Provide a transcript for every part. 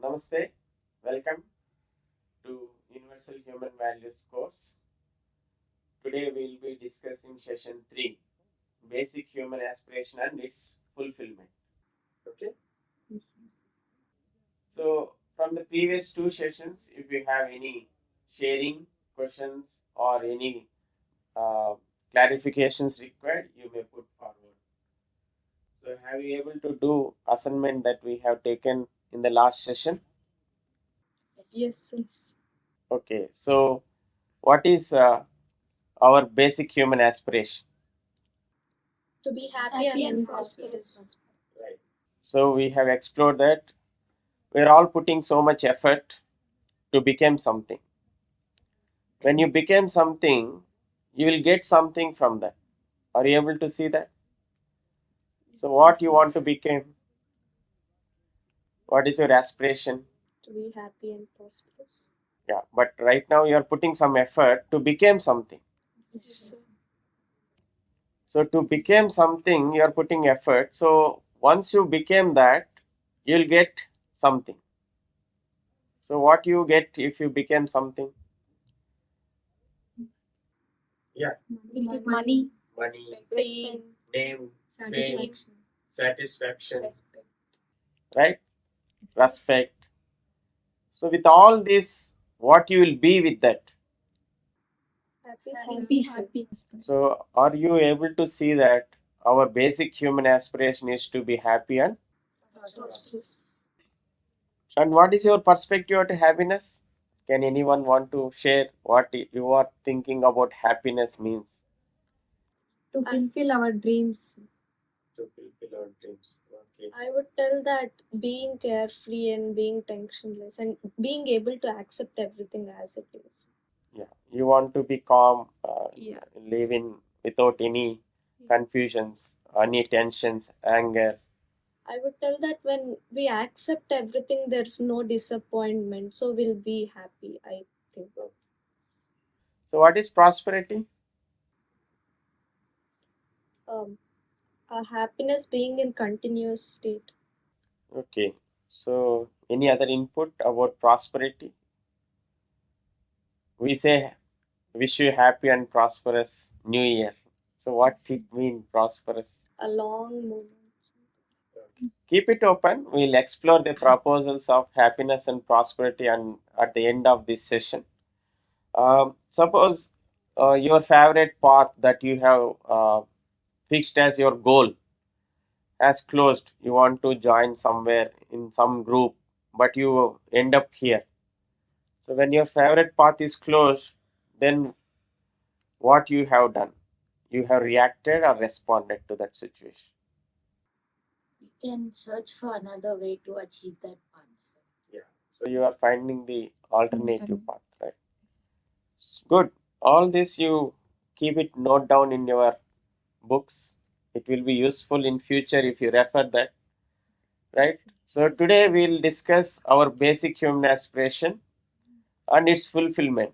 Namaste, welcome to Universal Human Values course. Today we will be discussing session 3, Basic Human Aspiration and its Fulfillment. Okay? So, from the previous two sessions, if you have any sharing, questions, or any clarifications required, you may put forward. So, have you able to do assignment that we have taken in the last session? Yes. Okay, so what is our basic human aspiration? To be happy and prosperous. Right. So we have explored that we're all putting so much effort to become something. When you become something, you will get something from that. Are you able to see that? So what you want to become? What is your aspiration? To be happy and prosperous. Yeah, but right now you are putting some effort to become something. Yes. So to become something, you are putting effort. So once you became that, you'll get something. So what you get if you become something? Yeah. Money. Money, Fame. name, fame, Satisfaction. satisfaction, Respect. right? Respect. So with all this, what you will be with that? Happy. So are you able to see that our basic human aspiration is to be happy and Prosperous. and what is your perspective to happiness? Can anyone want to share what you are thinking about happiness means? To fulfill our dreams. To fulfill our dreams. Okay. I would tell that being carefree and being tensionless and being able to accept everything as it is. Yeah. You want to be calm, Yeah. live in without any confusions, any tensions, anger. I would tell that when we accept everything, there's no disappointment. So we'll be happy, I think. So what is prosperity? Our happiness being in continuous state. Okay. So any other input about prosperity? We say wish you happy and prosperous new year. So what it mean prosperous? A long moment. Keep it open. We'll explore the proposals of happiness and prosperity and at the end of this session. Suppose your favorite path that you have fixed as your goal has closed. You want to join somewhere in some group, but you end up here. So when your favorite path is closed, then what you have done? You have reacted or responded to that situation. You can search for another way to achieve that answer. Yeah. So you are finding the alternative path, right? Good. All this you keep it note down in your books. It will be useful in future if you refer that, right? So today we'll discuss our basic human aspiration and its fulfillment.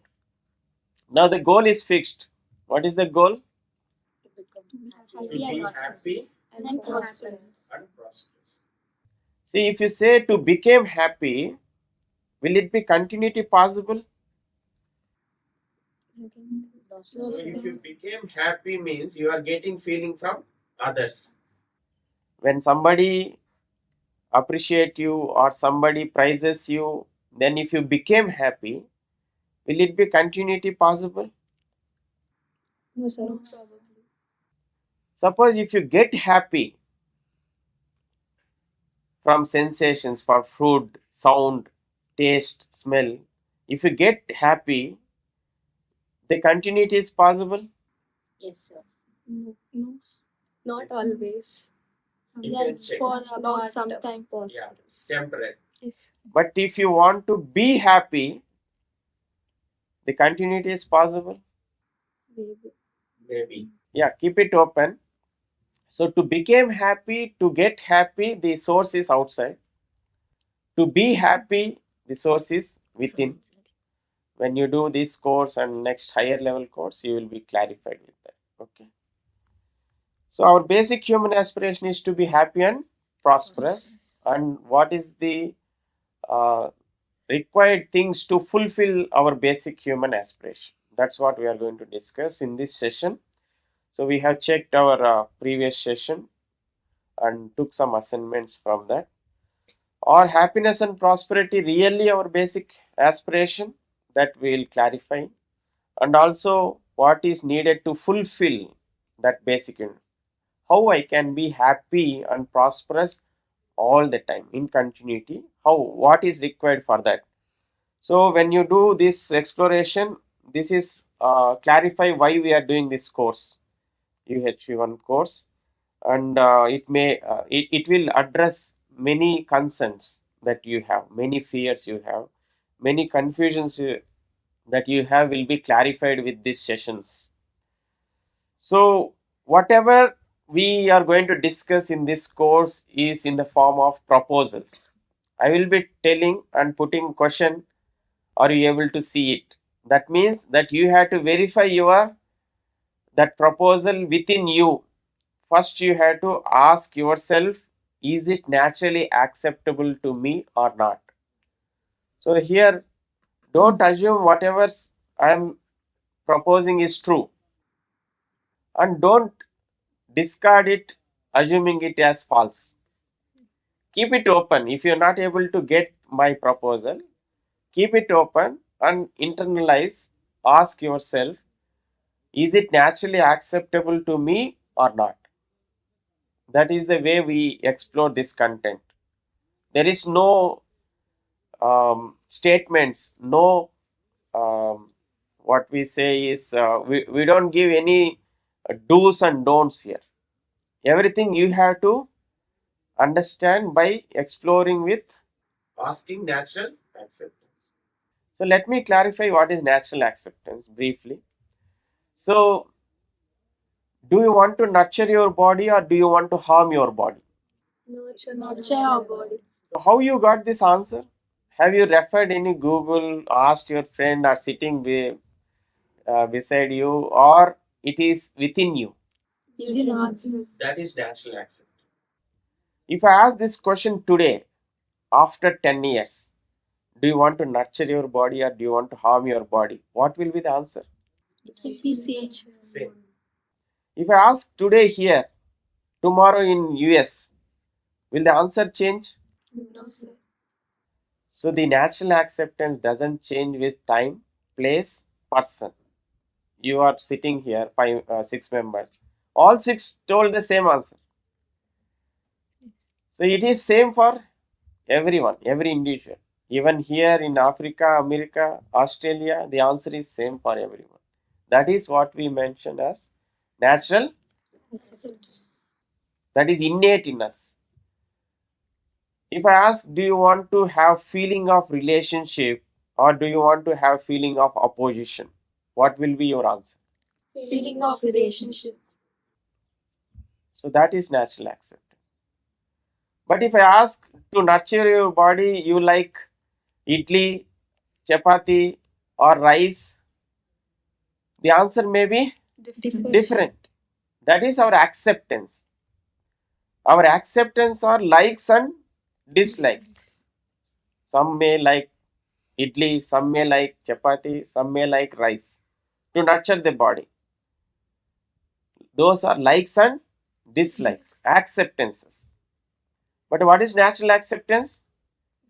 Now the goal is fixed. What is the goal? To become To be happy And prosperous. and prosperous. See, if you say to become happy, will it be continuity possible? So if you became happy means you are getting feeling from others. When somebody appreciate you or somebody praises you, then if you became happy, will it be continuity possible? No, sir. Suppose if you get happy from sensations for food, sound, taste, smell, if you get happy, the continuity is possible. Yes, sir. No. Not always. You can check. For about some time prosperous. Temporary. Yes. But if you want to be happy, the continuity is possible. Maybe. Yeah, keep it open. So to become happy, to get happy, the source is outside. To be happy, the source is within. When you do this course and next higher level course, you will be clarified with that. Okay. So our basic human aspiration is to be happy and prosperous. And what is the uh, required things to fulfill our basic human aspiration. That's what we are going to discuss in this session. So we have checked our previous session and took some assignments from that. Are happiness and prosperity really our basic aspiration? That we will clarify, and also what is needed to fulfill that basic need. How I can be happy and prosperous all the time in continuity. How, what is required for that? So when you do this exploration, this is clarify why we are doing this course, UHV1 course, and it will address many concerns that you have, many fears you have, many confusions that you have will be clarified with these sessions. So whatever we are going to discuss in this course is in the form of proposals. I will be telling and putting question. Are you able to see it? That means that you have to verify your that proposal within you. First you have to ask yourself, is it naturally acceptable to me or not? So here, don't assume whatever I am proposing is true, and don't discard it assuming it as false. Keep it open. If you are not able to get my proposal, keep it open and internalize. Ask yourself, is it naturally acceptable to me or not? That is the way we explore this content. There is no statements, no what we say is we don't give any do's and don'ts here. Everything you have to understand by exploring with asking natural acceptance. So let me clarify what is natural acceptance briefly. So do you want to nurture your body or do you want to harm your body? Nurture our body. So how you got this answer? Have you referred any Google, asked your friend, or sitting beside you, or it is within you? Within us. That is natural acceptance. If I ask this question today, after 10 years, do you want to nurture your body or do you want to harm your body? What will be the answer? It's PCH. Same. If I ask today here, tomorrow in US, will the answer change? No, sir. So the natural acceptance doesn't change with time, place, person. You are sitting here, six members. All six told the same answer. So it is same for everyone, every individual. Even here in Africa, America, Australia, the answer is same for everyone. That is what we mention as natural. Acceptance. That is innate in us. If I ask, do you want to have feeling of relationship or do you want to have feeling of opposition? What will be your answer? Feeling of relationship. So that is natural acceptance. But if I ask to nurture your body, you like idli, chapati, or rice, the answer may be different. That is our acceptance. Our acceptance are likes and dislikes. Some may like idli, some may like chapati, some may like rice to nurture the body. Those are likes and dislikes, acceptances. But what is natural acceptance?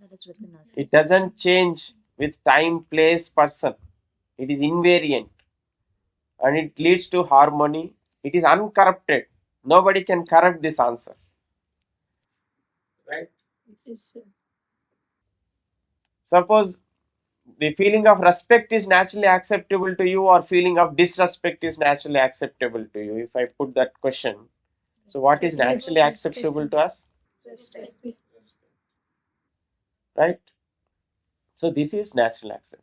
That is within us. It doesn't change with time, place, person. It is invariant and it leads to harmony. It is uncorrupted. Nobody can corrupt this answer. Right? Yes, sir. Suppose the feeling of respect is naturally acceptable to you or feeling of disrespect is naturally acceptable to you. If I put that question, so what is naturally acceptable to us? Respect. Right? So this is natural acceptance.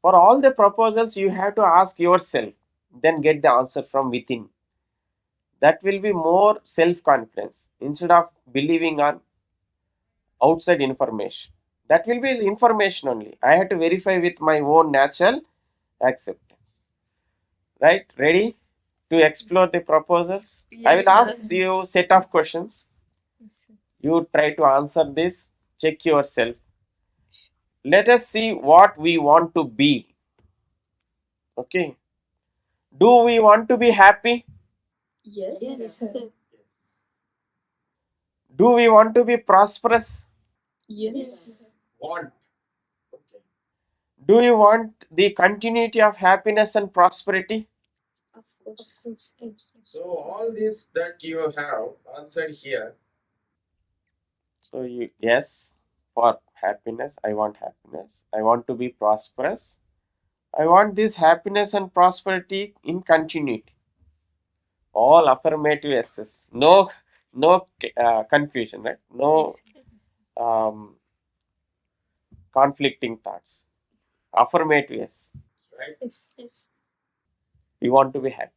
For all the proposals, you have to ask yourself, then get the answer from within. That will be more self-confidence instead of believing on outside information. That will be information only. I have to verify with my own natural acceptance. Right? Ready to explore the proposals? Yes, I will ask sir. you set of questions. You try to answer this. Check yourself. let us see what we want to be. Okay. Do we want to be happy? Yes. Yes. Yes. Do we want to be prosperous? Yes. Yes. Want. Okay. Do you want the continuity of happiness and prosperity? Of course. So all this that you have answered here. So you, yes, for happiness, I want happiness. I want to be prosperous. I want this happiness and prosperity in continuity. All affirmative yeses. No, no confusion, right? No um, conflicting thoughts. Affirmative yes. Right? Yes. We want to be happy.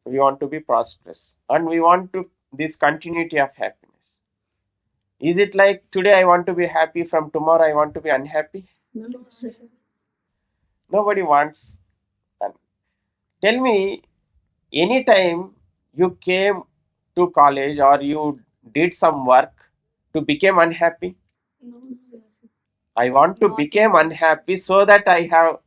We want to be prosperous, and we want to this continuity of happiness. Is it like today I want to be happy, from tomorrow I want to be unhappy? No, sir. Nobody wants. And tell me, anytime you came to college or you did some work to become unhappy? No, sir. I want to Not become intentional. unhappy so that I have.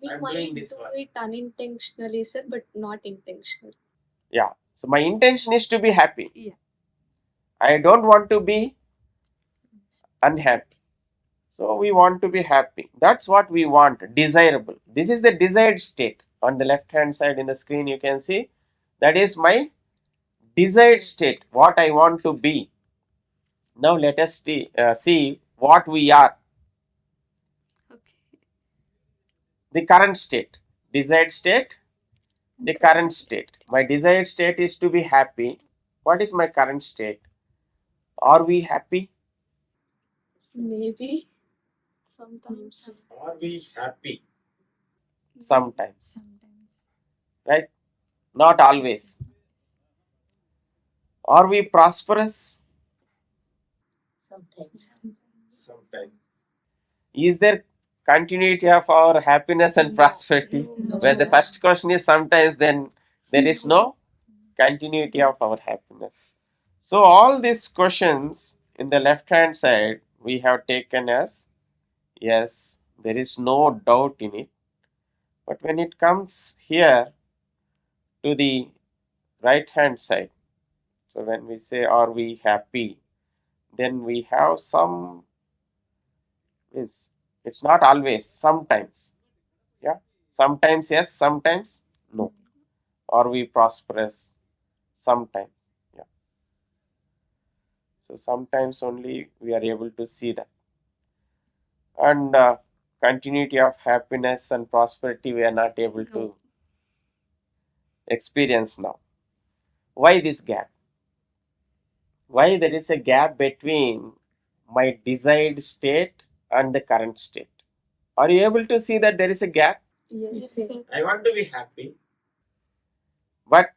We I'm might doing do this work. it unintentionally, sir, but not intentional. Yeah. So my intention is to be happy. Yeah. I don't want to be unhappy. So we want to be happy. That's what we want. Desirable. This is the desired state. On the left hand side in the screen, you can see that is my desired state. What I want to be. Now let us see what we are. Okay. The current state. Desired state. The current state. My desired state is to be happy. What is my current state? Are we happy? Maybe. Sometimes. Are we happy? Sometimes. Right? Not always. Are we prosperous? Sometimes. Sometimes. Is there continuity of our happiness and prosperity? No. When the first question is sometimes, then there is no continuity of our happiness. So all these questions in the left hand side we have taken as yes, there is no doubt in it. But when it comes here to the right hand side, so when we say are we happy, then we have some is, it's not always, sometimes. Yeah, sometimes yes, sometimes no. Are we prosperous? Sometimes. Yeah. So sometimes only we are able to see that. And continuity of happiness and prosperity we are not able to experience now. Why this gap? Why there is a gap between my desired state and the current state? Are you able to see that there is a gap? Yes, sir. I want to be happy, but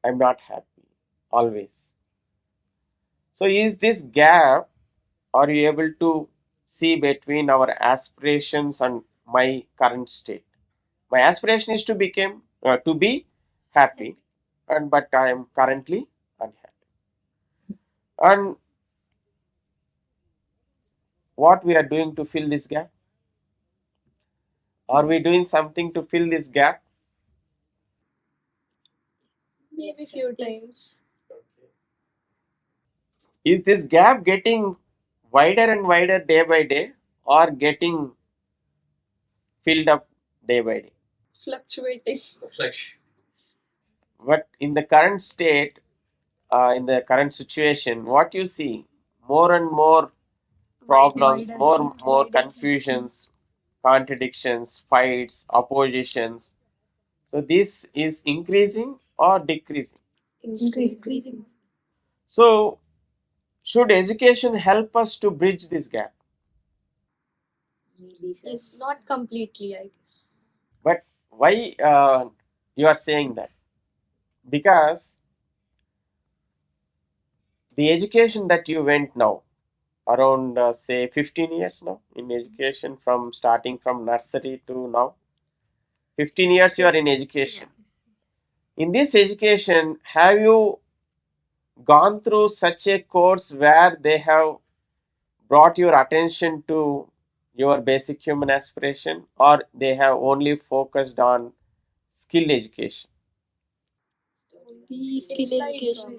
I'm not happy always. So is this gap, are you able to see between our aspirations and my current state? My aspiration is to become to be happy, and but I am currently unhappy. And what we are doing to fill this gap? Are we doing something to fill this gap? Maybe few times. Is this gap getting wider and wider day by day, or getting filled up day by day? Fluctuating. But in the current state, in the current situation, what you see, more and more problems, more confusions, contradictions, fights, oppositions. So this is increasing or decreasing. Increasing. So should education help us to bridge this gap? Maybe, sir. Yes, not completely, I guess. But why you are saying that? Because the education that you went now, around say 15 years now in education, from starting from nursery to now, 15 years you are in education. In this education, have you gone through such a course where they have brought your attention to your basic human aspiration, or they have only focused on skill education? It's Skill like education.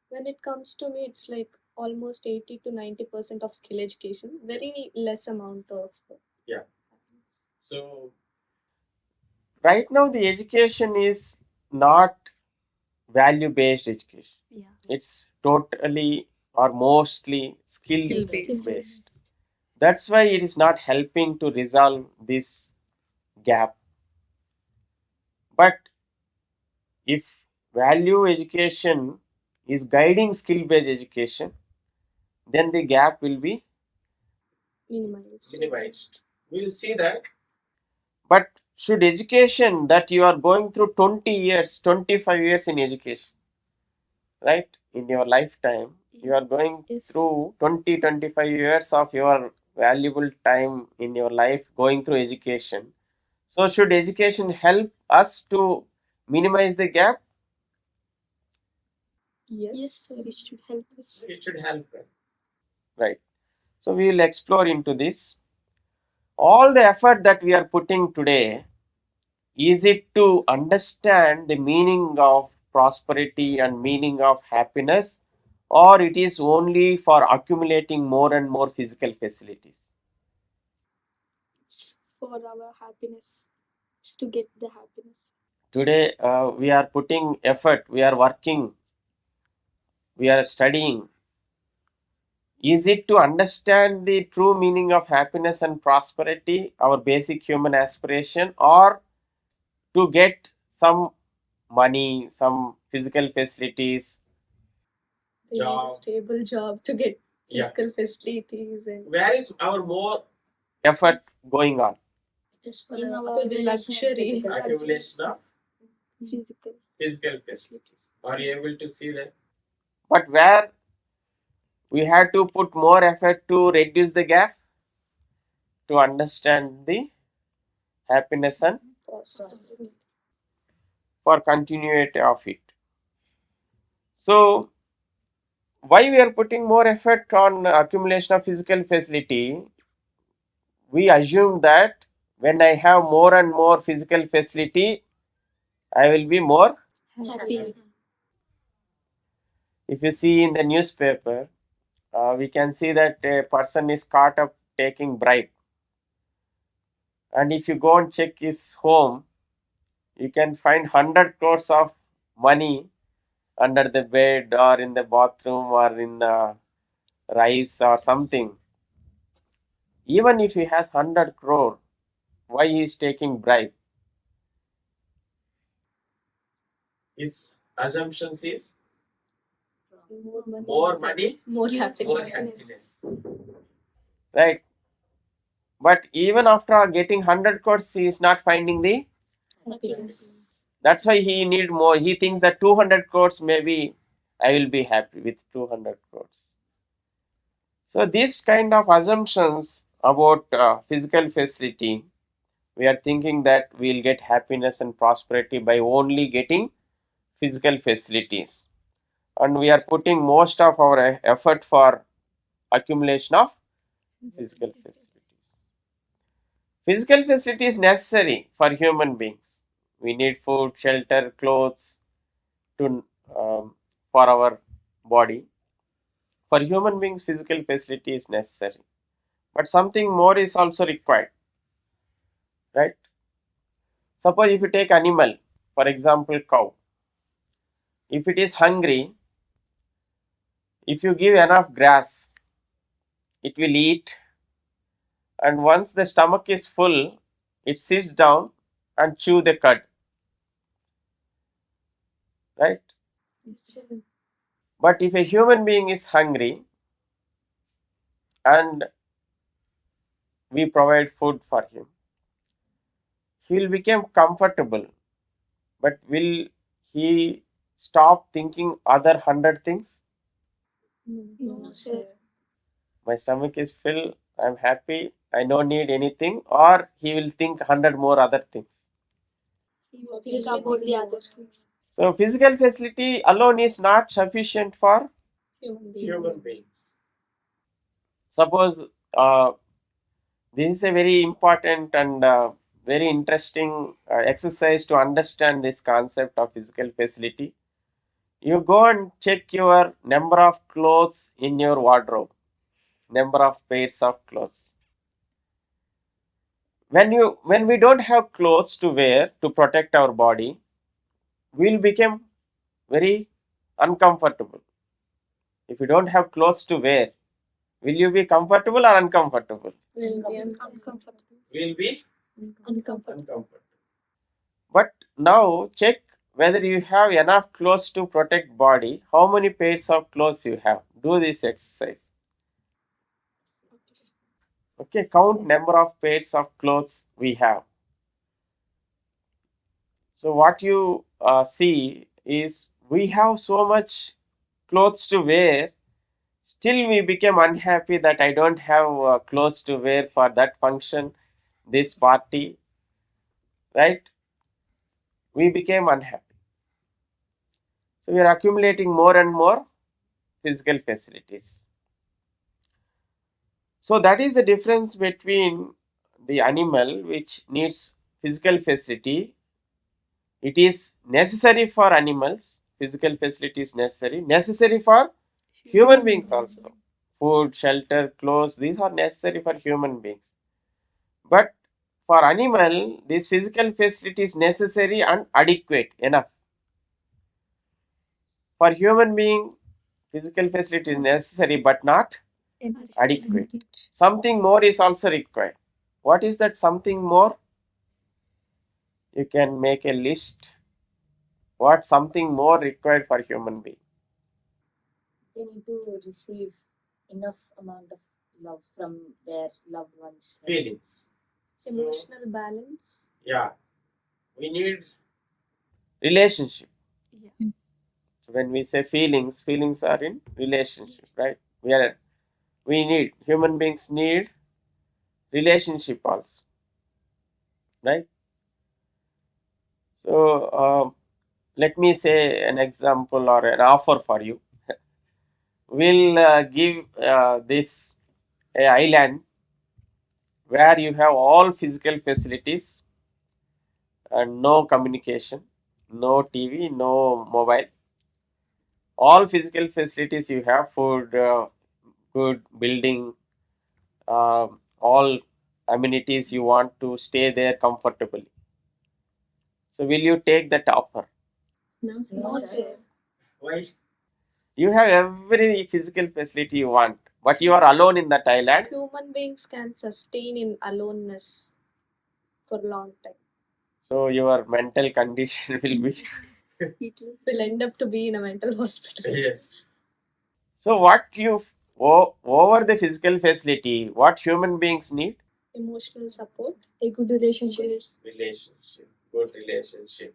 when it comes to me, it's like almost 80 to 90% of skill education, very less amount of Yeah. So right now the education is not value based education. Yeah. It's totally or mostly skill Skill-based. based. That's why it is not helping to resolve this gap. But if value education is guiding skill based education, then the gap will be minimized. We'll see that. But should education that you are going through 20 years, 25 years in education, right? In your lifetime, you are going Yes. through 20, 25 years of your valuable time in your life going through education. So, should education help us to minimize the gap? Yes, sir, it should help us. It should help. Right. So, we will explore into this. All the effort that we are putting today, is it to understand the meaning of prosperity and meaning of happiness, or it is only for accumulating more and more physical facilities? It's for our happiness. It's to get the happiness. Today, we are putting effort, we are working, we are studying. Is it to understand the true meaning of happiness and prosperity, our basic human aspiration, or to get some money, some physical facilities? we need a stable job to get physical facilities and Where is our more effort going on? It is for In the our accumulation of luxury. physical Accumulation of physical. physical facilities. Are you able to see that? But where we had to put more effort to reduce the gap, to understand the happiness and prosperity. for continuity of it. So, why we are putting more effort on accumulation of physical facility? We assume that when I have more and more physical facility, I will be more. Happy. If you see in the newspaper, we can see that a person is caught up taking bribe, and if you go and check his home, you can find 100 crores of money under the bed or in the bathroom or in the rice or something. Even if he has 100 crore, why he is taking bribe? His assumptions is more money, More Yes, happiness. more happiness. happiness. Right? But even after getting 100 crores, he is not finding the. Happiness. That's why he need more. He thinks that 200 crores, maybe I will be happy with 200 crores. So this kind of assumptions about physical facility, we are thinking that we will get happiness and prosperity by only getting physical facilities, and we are putting most of our effort for accumulation of physical facilities. Physical facility is necessary for human beings. We need food, shelter, clothes to for our body. For human beings, physical facility is necessary, but something more is also required, right? Suppose if you take animal, for example, cow. If it is hungry, if you give enough grass, it will eat, and once the stomach is full, it sits down and chew the cud, right? Yes. But if a human being is hungry and we provide food for him, he will become comfortable, but will he stop thinking other 100 things? No, sir. My stomach is full, I'm happy, I don't need anything, or he will think 100 more other things. He will think about the other things. So physical facility alone is not sufficient for Human human beings. Suppose this is a very important and very interesting exercise to understand this concept of physical facility. You go and check your number of clothes in your wardrobe, number of pairs of clothes. When we don't have clothes to wear to protect our body, we'll become very uncomfortable. If you don't have clothes to wear, will you be comfortable or uncomfortable? Will be Uncomfortable. Will be Uncomfortable. uncomfortable. But now check whether you have enough clothes to protect body. How many pairs of clothes you have? Do this exercise. Okay, count number of pairs of clothes we have. So what you see is we have so much clothes to wear. Still, we become unhappy that I don't have clothes to wear for that function, this party, right? We became unhappy. So we are accumulating more and more physical facilities. So that is the difference between the animal which needs physical facility. It is necessary for animals. Physical facility is necessary for human beings also. Food, shelter, clothes, these are necessary for human beings. But for animal, this physical facility is necessary and adequate enough. For human being, physical facility is necessary but not adequate. Something more is also required. What is that something more? You can make a list. What something more required for human being? They need to receive enough amount of love from their loved ones. Feelings. emotional balance. Yeah, we need relationship. Yeah. So when we say feelings, feelings are in relationship, right? We need, human beings need relationship also, right? So let me say an example or an offer for you. We'll give this a island where you have all physical facilities and no communication, no TV, no mobile. All physical facilities you have, food, good building, all amenities you want to stay there comfortably. So will you take that offer? No, No, No, sir. sir. Why? You have every physical facility you want, but you are alone in that island. Human beings can sustain in aloneness for long time. So your mental condition will be. Will end up to be in a mental hospital. Yes. So what you over the physical facility, what human beings need? Emotional support. A good relationship. Relationship, good relationship.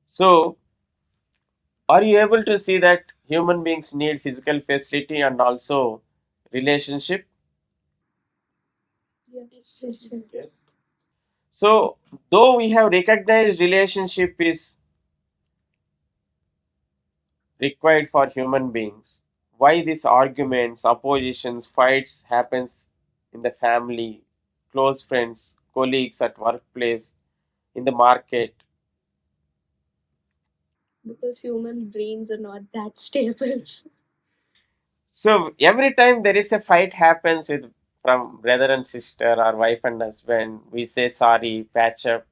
So are you able to see that human beings need physical facility and also relationship? Yes, sir. Yes. So though we have recognized relationship is required for human beings, why these arguments, oppositions, fights happens in the family, close friends, colleagues at workplace, in the market? Because human brains are not that stable. So every time there is a fight happens with from brother and sister or wife and husband, we say sorry, patch up.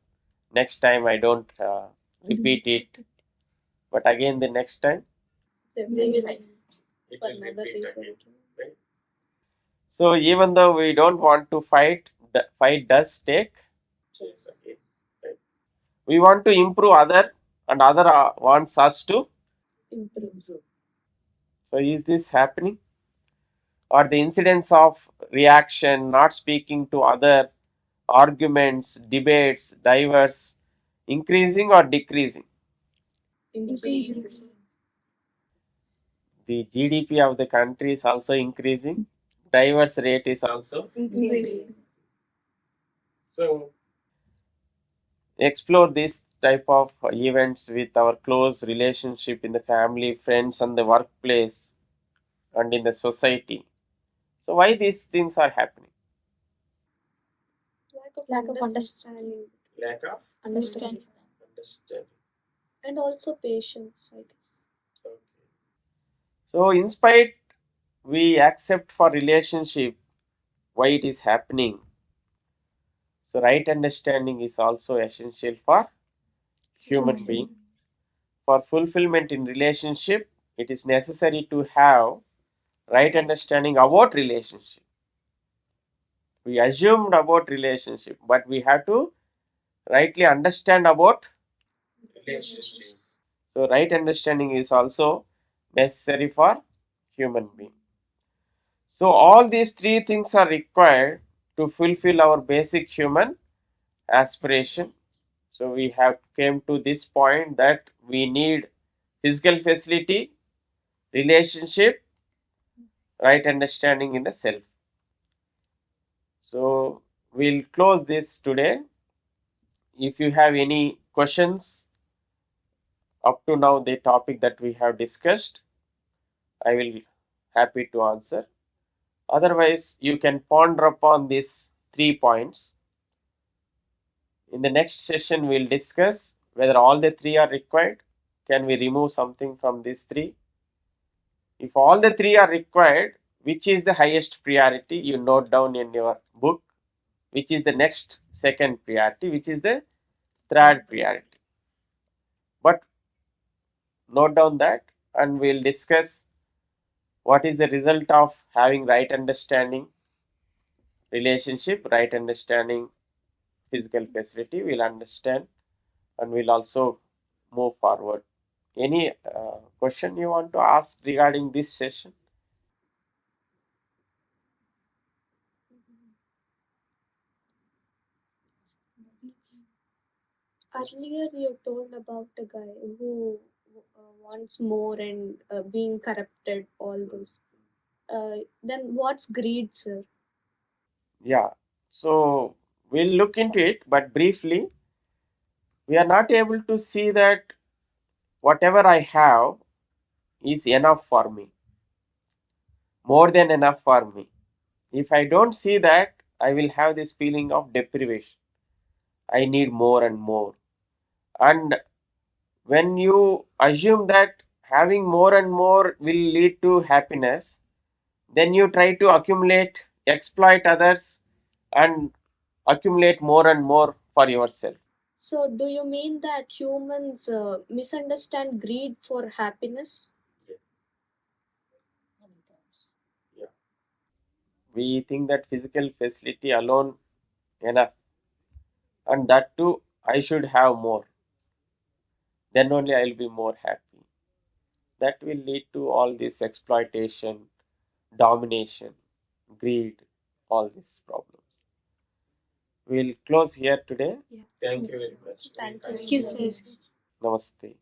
Next time I don't repeat it. But again the next time They They will will. it for will another repeat reason. again. Right? So even though we don't want to fight, the fight does take place again. Right? We want to improve other and other wants us to. Improve. So is this happening? Or the incidence of reaction, not speaking to other, arguments, debates, diverse, increasing or decreasing? Increasing. The GDP of the country is also increasing. Diverse rate is also. Increasing. So explore this type of events with our close relationship in the family, friends, and the workplace, and in the society. So why these things are happening? Lack of understanding. Lack of Understand. understanding. And also patience, I guess. Okay. So in spite we accept for relationship why it is happening. So right understanding is also essential for human being. For fulfillment in relationship, it is necessary to have right understanding about relationship. We assumed about relationship, but we have to rightly understand about relationship. So right understanding is also necessary for human being. So all these three things are required to fulfill our basic human aspiration. So we have came to this point that we need physical facility, relationship, right understanding in the self. So we'll close this today. If you have any questions up to now the topic that we have discussed, I will happy to answer. Otherwise, you can ponder upon these 3 points. In the next session, we'll discuss whether all the three are required. Can we remove something from these three? If all the three are required, which is the highest priority? You note down in your book, which is the next second priority, which is the third priority. But note down that and we'll discuss what is the result of having right understanding relationship, right understanding physical facility. We'll understand and we'll also move forward. Any question you want to ask regarding this session? Earlier, you told about the guy who wants more and being corrupted, all those. Then what's greed, sir? Yeah. So we'll look into it, but briefly, we are not able to see that whatever I have is enough for me, more than enough for me. If I don't see that, I will have this feeling of deprivation. I need more and more. And when you assume that having more and more will lead to happiness, then you try to accumulate, exploit others, and accumulate more and more for yourself. So, do you mean that humans misunderstand greed for happiness? Yes. Many times. Yeah. We think that physical facility alone enough, and that too I should have more. Then only I will be more happy. That will lead to all this exploitation, domination, greed, all these problems. We'll close here today. Yeah. Thank you very much. Thank you, Thank you, sir. sir. Namaste.